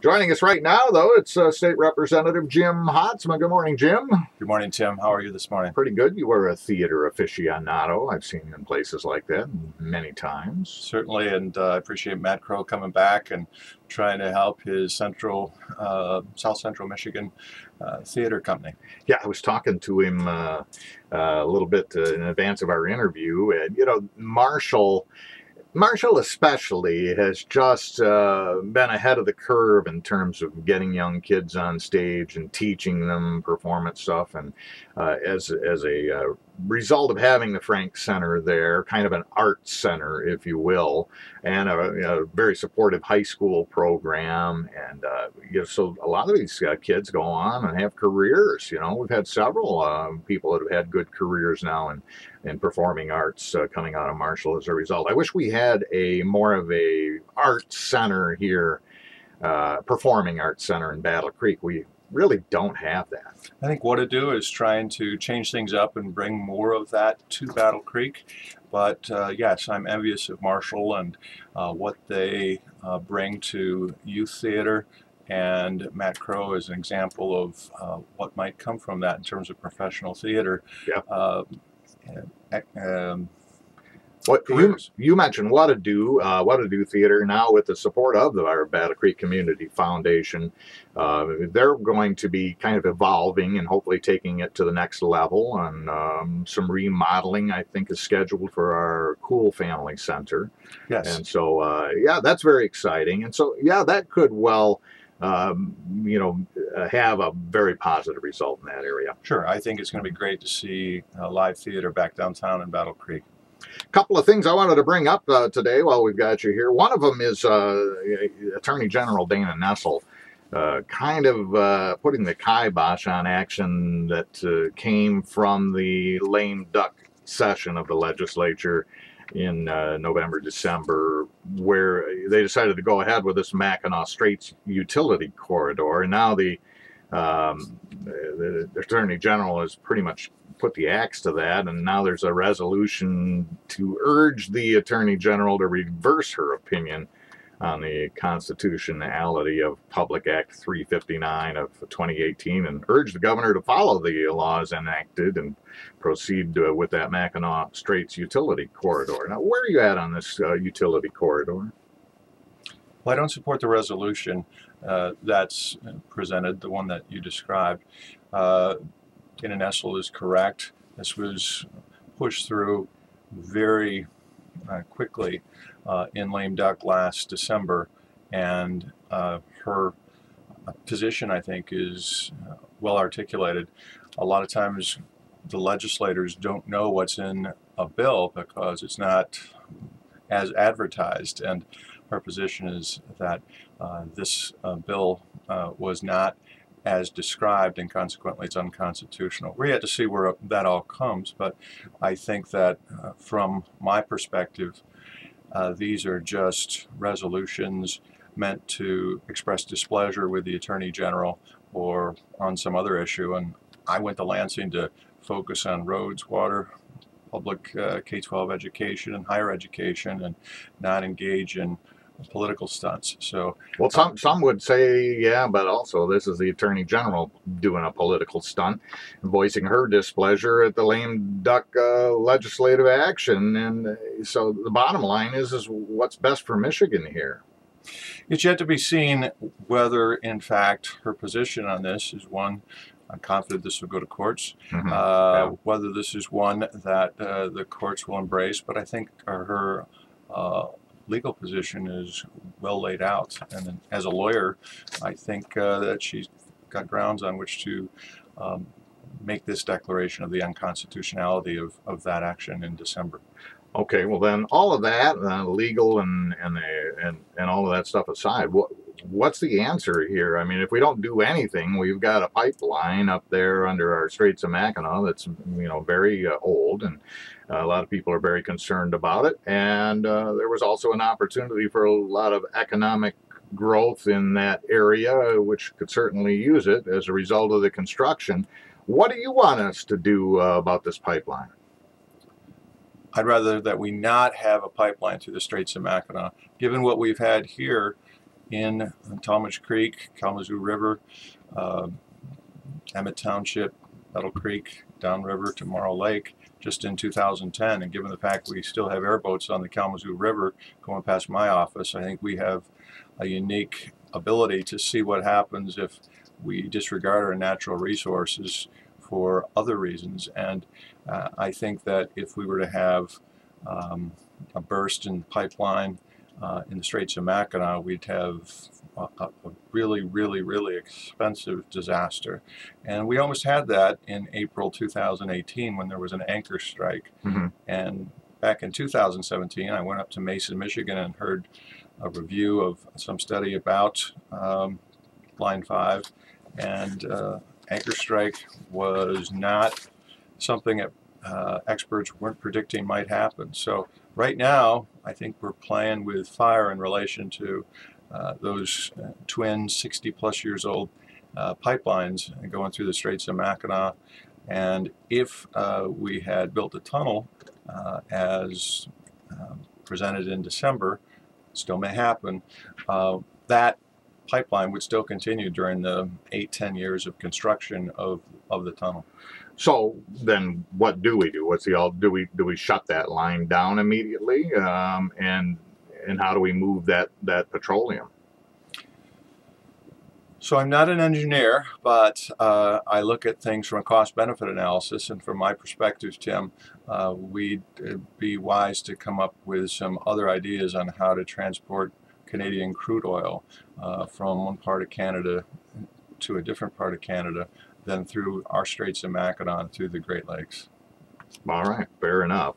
Joining us right now, though, it's State Representative Jim Haadsma. Good morning, Jim. Good morning, Tim. How are you this morning? Pretty good. You were a theater aficionado. I've seen you in places like that many times. Certainly, and I appreciate Matt Crow coming back and trying to help his South Central Michigan theater company. Yeah, I was talking to him a little bit in advance of our interview, and you know, Marshall especially has just been ahead of the curve in terms of getting young kids on stage and teaching them performance stuff. And as a result of having the Frank Center there, kind of an art center, if you will, and a very supportive high school program. And so a lot of these kids go on and have careers. You know, we've had several people that have had good careers now in performing arts coming out of Marshall as a result. I wish we had more of a art center here, performing arts center in Battle Creek. We really don't have that. I think what to do is trying to change things up and bring more of that to Battle Creek. But yes, I'm envious of Marshall and what they bring to youth theater. And Matt Crow is an example of what might come from that in terms of professional theater. Yeah. What you mentioned What to Do Theater now with the support of our Battle Creek Community Foundation. They're going to be kind of evolving and hopefully taking it to the next level, and some remodeling I think is scheduled for our Cool Family Center. Yes. And so yeah, that's very exciting. And so yeah, that could well have a very positive result in that area. Sure, I think it's going to be great to see live theater back downtown in Battle Creek. Couple of things I wanted to bring up today while we've got you here. One of them is Attorney General Dana Nessel kind of putting the kibosh on action that came from the lame duck session of the legislature in November, December, where they decided to go ahead with this Mackinac Straits utility corridor. And now the Attorney General has pretty much put the axe to that, and now there's a resolution to urge the Attorney General to reverse her opinion on the constitutionality of Public Act 359 of 2018 and urge the governor to follow the laws enacted and proceed with that Mackinac Straits utility corridor. Now, where are you at on this utility corridor? Well, I don't support the resolution that's presented, the one that you described. Dana Nessel is correct. This was pushed through very quickly in lame duck last December, and her position, I think, is well articulated. A lot of times the legislators don't know what's in a bill because it's not as advertised, and her position is that this bill was not as described, and consequently it's unconstitutional. We're yet to see where that all comes, but I think that from my perspective, these are just resolutions meant to express displeasure with the Attorney General or on some other issue. And I went to Lansing to focus on roads, water, public K-12 education and higher education, and not engage in political stunts. So, well, some would say, yeah, but also this is the Attorney General doing a political stunt, voicing her displeasure at the lame duck legislative action. And so the bottom line is what's best for Michigan here. It's yet to be seen whether, in fact, her position on this is one. I'm confident this will go to courts. Yeah. Whether this is one that the courts will embrace, but I think her legal position is well laid out, and as a lawyer I think that she's got grounds on which to make this declaration of the unconstitutionality of that action in December. Okay, well then all of that legal and all of that stuff aside, what's the answer here? I mean, if we don't do anything, we've got a pipeline up there under our Straits of Mackinac that's very old, and a lot of people are very concerned about it. And there was also an opportunity for a lot of economic growth in that area, which could certainly use it as a result of the construction. What do you want us to do about this pipeline? I'd rather that we not have a pipeline through the Straits of Mackinac. Given what we've had here in Talmadge Creek, Kalamazoo River, Emmett Township, Battle Creek, downriver to Morrow Lake, just in 2010. And given the fact we still have airboats on the Kalamazoo River going past my office, I think we have a unique ability to see what happens if we disregard our natural resources for other reasons. And I think that if we were to have a burst in pipeline in the Straits of Mackinac, we'd have a really, really, really expensive disaster. And we almost had that in April 2018 when there was an anchor strike. Mm-hmm. And back in 2017, I went up to Mason, Michigan, and heard a review of some study about Line 5. And anchor strike was not something that experts weren't predicting might happen. So right now, I think we're playing with fire in relation to those twin 60-plus years old pipelines going through the Straits of Mackinac. And if we had built a tunnel as presented in December, still may happen, that pipeline would still continue during the 8-10 years of construction of the tunnel. So then, what do we do? What's the do we shut that line down immediately, and how do we move that petroleum? So I'm not an engineer, but I look at things from a cost-benefit analysis, and from my perspective, Tim, we'd be wise to come up with some other ideas on how to transport Canadian crude oil from one part of Canada to a different part of Canada than through our Straits of Mackinac through the Great Lakes. All right, fair enough.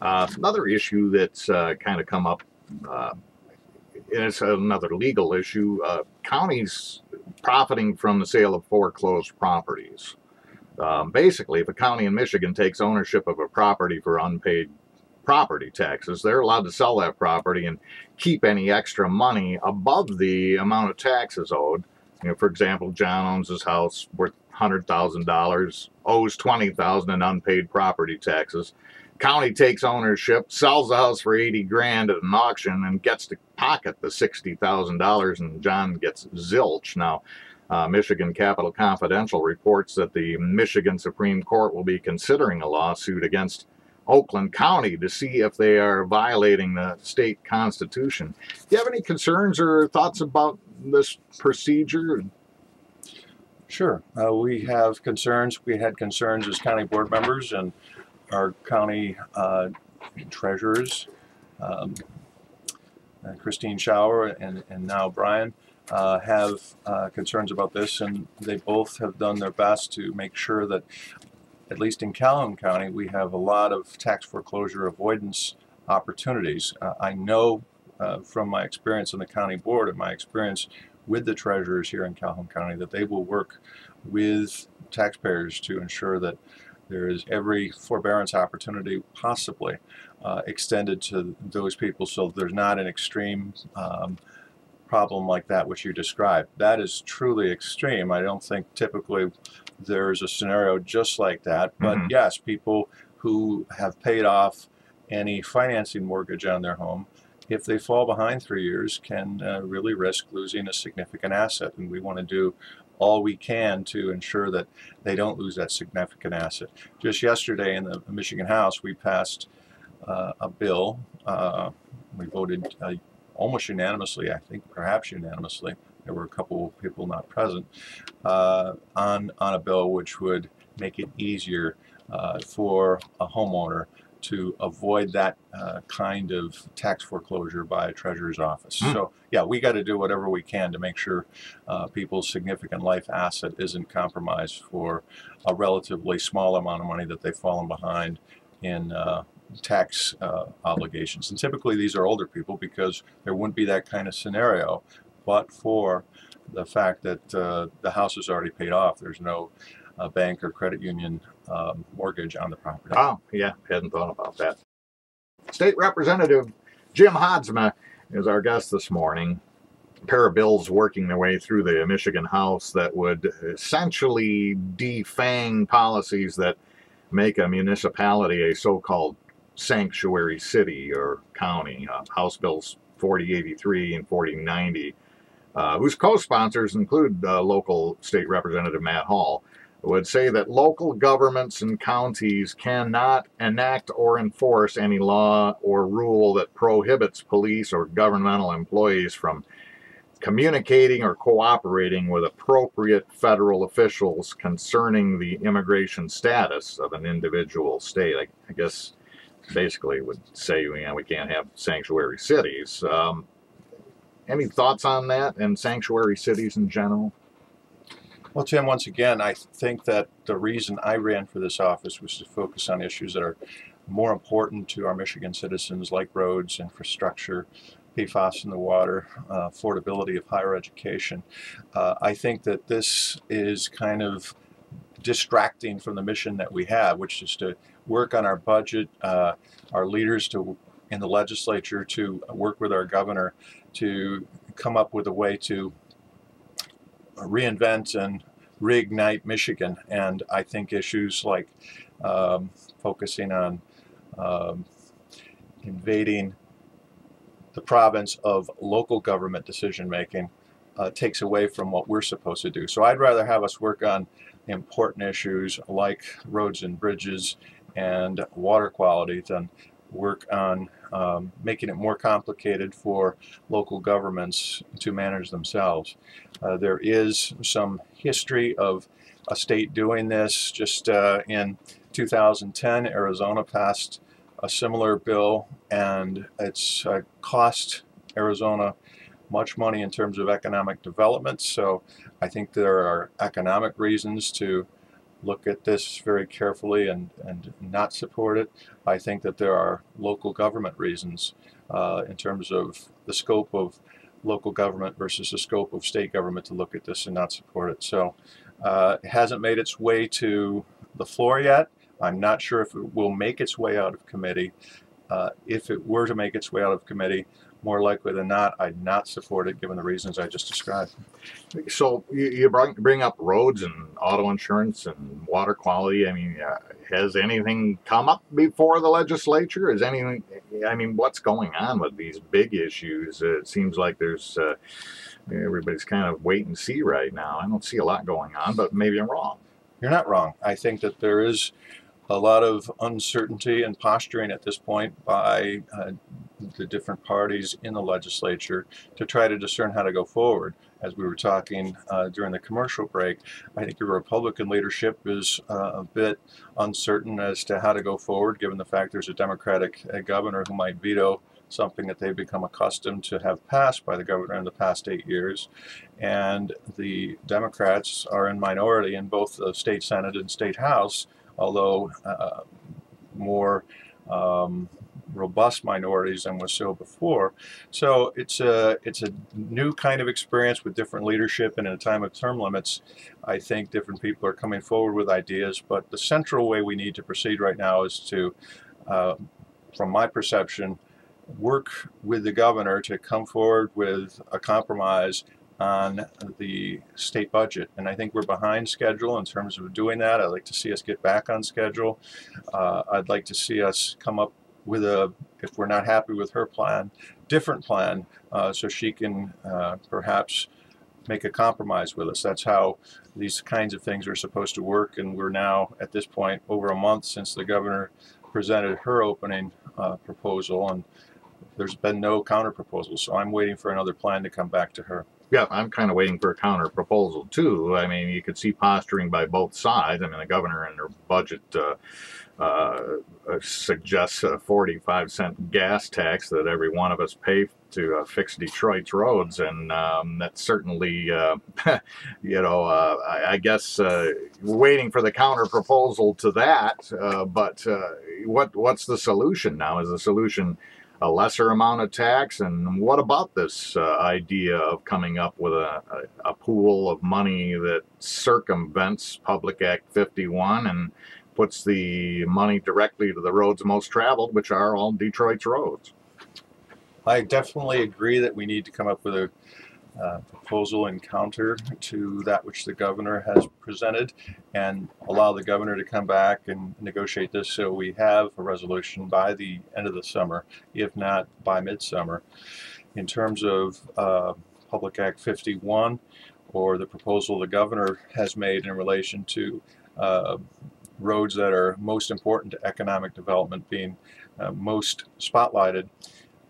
Another issue that's kind of come up, and it's another legal issue, counties profiting from the sale of foreclosed properties. Basically, if a county in Michigan takes ownership of a property for unpaid property taxes, they're allowed to sell that property and keep any extra money above the amount of taxes owed. You know, for example, John owns his house worth $100,000, owes $20,000 in unpaid property taxes. County takes ownership, sells the house for $80,000 at an auction, and gets to pocket the $60,000, and John gets zilch. Now, Michigan Capital Confidential reports that the Michigan Supreme Court will be considering a lawsuit against Oakland County to see if they are violating the state constitution. Do you have any concerns or thoughts about this procedure? Sure. We have concerns. We had concerns as county board members, and our county treasurers, Christine Schauer and now Brian, have concerns about this, and they both have done their best to make sure that, at least in Calhoun County, we have a lot of tax foreclosure avoidance opportunities. I know from my experience on the county board and my experience with the treasurers here in Calhoun County that they will work with taxpayers to ensure that there is every forbearance opportunity possibly extended to those people, so there's not an extreme problem like that which you described. That is truly extreme. I don't think typically there's a scenario just like that, but yes, people who have paid off any financing mortgage on their home, if they fall behind 3 years, can really risk losing a significant asset, and we want to do all we can to ensure that they don't lose that significant asset. Just yesterday in the Michigan House, we passed a bill. We voted almost unanimously, I think perhaps unanimously. There were a couple of people not present on a bill which would make it easier for a homeowner to avoid that kind of tax foreclosure by a treasurer's office. So yeah, we got to do whatever we can to make sure people's significant life asset isn't compromised for a relatively small amount of money that they've fallen behind in tax obligations. And typically these are older people because there wouldn't be that kind of scenario, but for the fact that the house is already paid off, there's no bank or credit union mortgage on the property. Oh, yeah, hadn't thought about that. State Representative Jim Haadsma is our guest this morning. A pair of bills working their way through the Michigan House that would essentially defang policies that make a municipality a so-called sanctuary city or county. House Bills 4083 and 4090 whose co-sponsors include local state representative Matt Hall, would say that local governments and counties cannot enact or enforce any law or rule that prohibits police or governmental employees from communicating or cooperating with appropriate federal officials concerning the immigration status of an individual state. I guess basically would say, we can't have sanctuary cities. Any thoughts on that and sanctuary cities in general? Well, Tim, once again, I think that the reason I ran for this office was to focus on issues that are more important to our Michigan citizens, like roads, infrastructure, PFAS in the water, affordability of higher education. I think that this is kind of distracting from the mission that we have, which is to work on our budget, our leaders in the legislature to work with our governor to come up with a way to reinvent and reignite Michigan. And I think issues like focusing on invading the province of local government decision making takes away from what we're supposed to do. So I'd rather have us work on important issues like roads and bridges and water quality than work on making it more complicated for local governments to manage themselves. There is some history of a state doing this. Just in 2010, Arizona passed a similar bill, and it's cost Arizona much money in terms of economic development. So I think there are economic reasons to look at this very carefully and not support it. I think that there are local government reasons in terms of the scope of local government versus the scope of state government to look at this and not support it. So it hasn't made its way to the floor yet. I'm not sure if it will make its way out of committee. If it were to make its way out of committee, more likely than not, I'd not support it given the reasons I just described. So you bring up roads and auto insurance and water quality. I mean, has anything come up before the legislature? Is anything? I mean, what's going on with these big issues? It seems like there's everybody's kind of wait and see right now. I don't see a lot going on, but maybe I'm wrong. You're not wrong. I think that there is a lot of uncertainty and posturing at this point by the different parties in the legislature to try to discern how to go forward. As we were talking during the commercial break, I think the Republican leadership is a bit uncertain as to how to go forward, given the fact there's a Democratic governor who might veto something that they've become accustomed to have passed by the governor in the past 8 years. And the Democrats are in minority in both the state Senate and state House, although more robust minorities than was so before. So it's a new kind of experience with different leadership, and in a time of term limits, I think different people are coming forward with ideas. But the central way we need to proceed right now is to, from my perception, work with the governor to come forward with a compromise on the state budget. And I think we're behind schedule in terms of doing that. I'd like to see us get back on schedule. I'd like to see us come up with if we're not happy with her plan, different plan, so she can perhaps make a compromise with us. That's how these kinds of things are supposed to work. And we're now at this point over a month since the governor presented her opening proposal, and there's been no counter proposal. So I'm waiting for another plan to come back to her. Yeah, I'm kind of waiting for a counter proposal too. I mean, you could see posturing by both sides. I mean, the governor in her budget suggests a 45-cent gas tax that every one of us pay to fix Detroit's roads, and that's certainly, I guess we're waiting for the counter proposal to that. But what's the solution now? Is the solution a lesser amount of tax? And what about this idea of coming up with a pool of money that circumvents Public Act 51 and puts the money directly to the roads most traveled, which are all Detroit's roads? I definitely agree that we need to come up with a proposal and counter to that which the governor has presented, and allow the governor to come back and negotiate this so we have a resolution by the end of the summer, if not by midsummer. In terms of Public Act 51 or the proposal the governor has made in relation to roads that are most important to economic development being most spotlighted.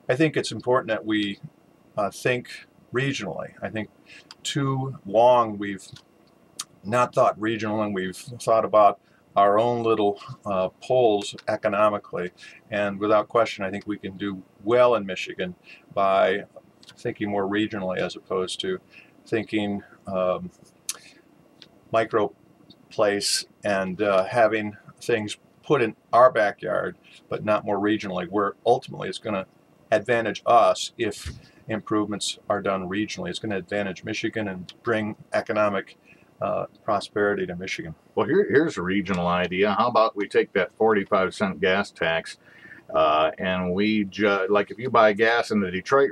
I think it's important that we think regionally. I think too long we've not thought regional, and we've thought about our own little poles economically, and without question I think we can do well in Michigan by thinking more regionally as opposed to thinking micro place and having things put in our backyard but not more regionally, where ultimately it's going to advantage us if improvements are done regionally. It's going to advantage Michigan and bring economic prosperity to Michigan. Well, here's a regional idea. How about we take that 45-cent gas tax and we like if you buy gas in the Detroit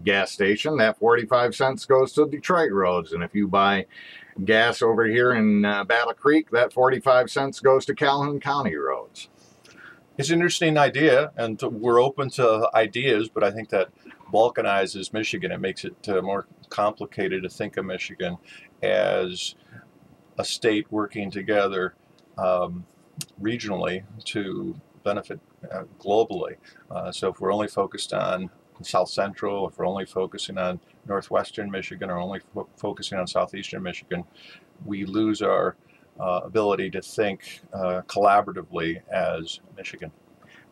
gas station, that 45 cents goes to Detroit roads, and if you buy gas over here in Battle Creek, that 45 cents goes to Calhoun County roads. It's an interesting idea, and we're open to ideas, but I think that balkanizes Michigan. It makes it more complicated to think of Michigan as a state working together regionally to benefit globally. So if we're only focused on South Central, if we're only focusing on northwestern Michigan, or only focusing on southeastern Michigan, we lose our ability to think collaboratively as Michigan.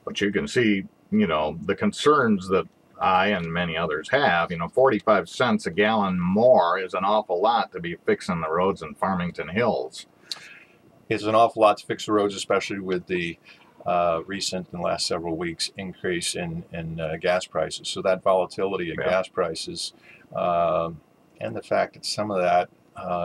But you can see, you know, the concerns that I and many others have. You know, 45 cents a gallon more is an awful lot to be fixing the roads in Farmington Hills. It's an awful lot to fix the roads, especially with the recent, in the last several weeks, increase in gas prices. So that volatility in gas prices and the fact that some of that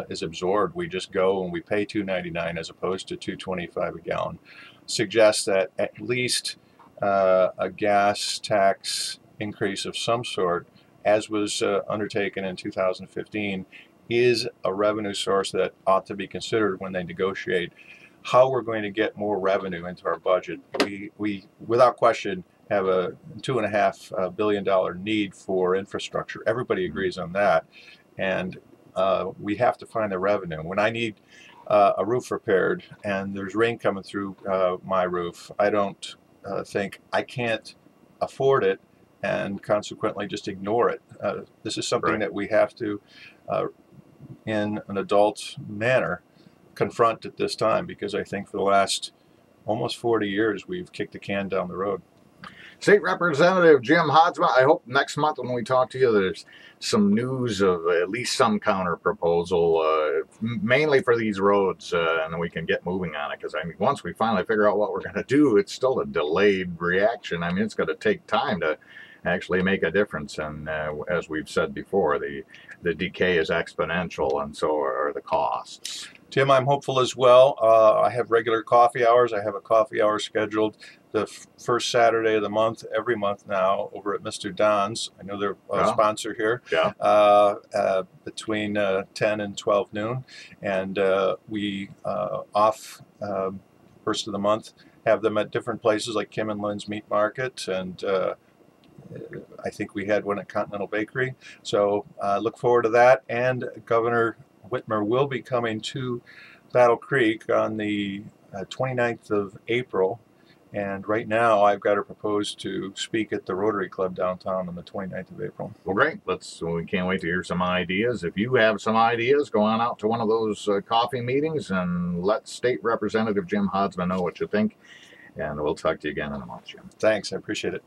is absorbed, we just go and we pay $2.99 as opposed to $2.25 a gallon, suggests that at least a gas tax increase of some sort, as was undertaken in 2015, is a revenue source that ought to be considered when they negotiate how we're going to get more revenue into our budget. We without question, have a $2.5 billion need for infrastructure. Everybody agrees on that, and we have to find the revenue. When I need a roof repaired and there's rain coming through my roof, I don't think I can't afford it and consequently just ignore it. This is something that we have to, in an adult manner, confront at this time, because I think for the last almost 40 years we've kicked the can down the road. State Representative Jim Haadsma, I hope next month when we talk to you there's some news of at least some counter proposal, mainly for these roads, and then we can get moving on it, because I mean, once we finally figure out what we're going to do, it's still a delayed reaction. I mean, it's going to take time to actually make a difference, and as we've said before, the decay is exponential, and so are the costs. Tim, I'm hopeful as well. I have regular coffee hours. I have a coffee hour scheduled the first Saturday of the month, every month now, over at Mr. Don's. I know they're a sponsor here. Between 10 and 12 noon. And we, first of the month, have them at different places like Kim and Lynn's Meat Market, and I think we had one at Continental Bakery. So look forward to that. And Governor Whitmer will be coming to Battle Creek on the 29th of April. And right now, I've got her proposed to speak at the Rotary Club downtown on the 29th of April. Well, great. We can't wait to hear some ideas. If you have some ideas, go on out to one of those coffee meetings and let State Representative Jim Haadsma know what you think. And we'll talk to you again in a month, Jim. Thanks. I appreciate it.